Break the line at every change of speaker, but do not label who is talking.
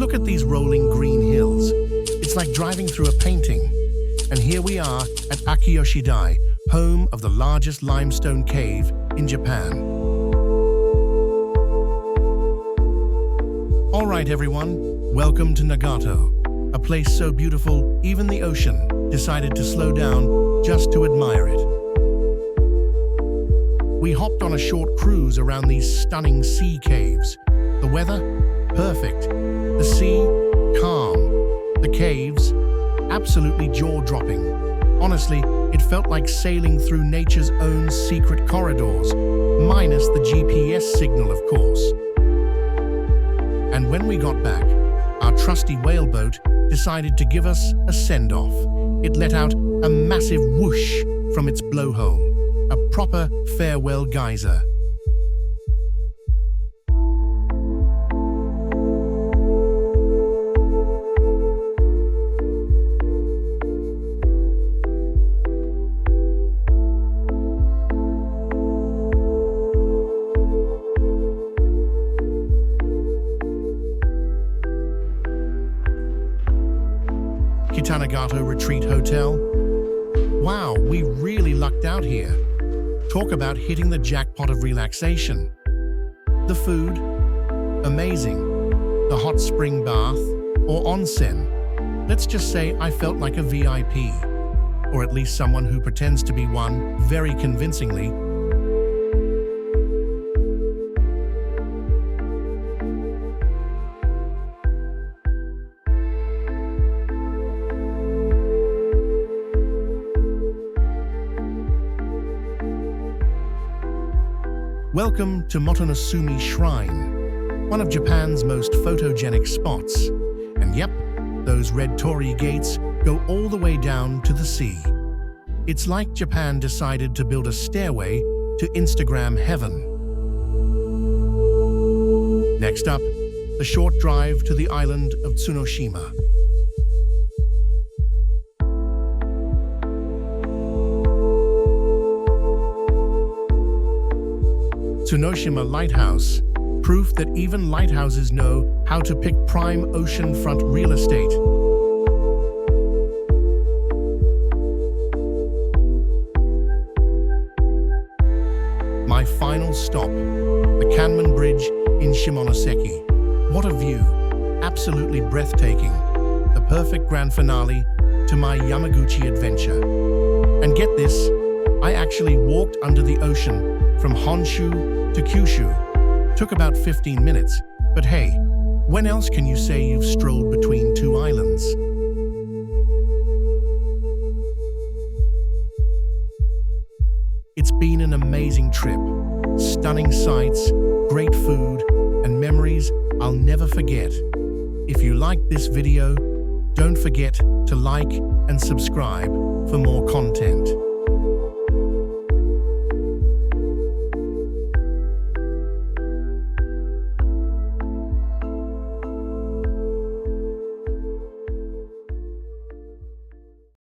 Look at these rolling green hills. It's like driving through a painting. And here we are at Akiyoshidai, home of the largest limestone cave in Japan. All right, everyone, welcome to Nagato, a place so beautiful even the ocean decided to slow down just to admire it. We hopped on a short cruise around these stunning sea caves. The weather? Perfect. The sea? Calm. The caves? Absolutely jaw-dropping. Honestly, it felt like sailing through nature's own secret corridors, minus the GPS signal, of course. And when we got back, our trusty whaleboat decided to give us a send-off. It let out a massive whoosh from its blowhole, a proper farewell geyser. Nagato Retreat Hotel. Wow, we really lucked out here. Talk about hitting the jackpot of relaxation. The food? Amazing. The hot spring bath or onsen? Let's just say I felt like a VIP, or at least someone who pretends to be one very convincingly. Welcome to Motonosumi Shrine, one of Japan's most photogenic spots. And yep, those red torii gates go all the way down to the sea. It's like Japan decided to build a stairway to Instagram heaven. Next up, the short drive to the island of Tsunoshima. Tsunoshima Lighthouse, proof that even lighthouses know how to pick prime oceanfront real estate. My final stop, the Kanman Bridge in Shimonoseki. What a view, absolutely breathtaking. The perfect grand finale to my Yamaguchi adventure. And get this, I actually walked under the ocean from Honshu to Kyushu. Took about 15 minutes, but hey, when else can you say you've strolled between two islands? It's been an amazing trip. Stunning sights, great food, and memories I'll never forget. If you liked this video, don't forget to like and subscribe for more content.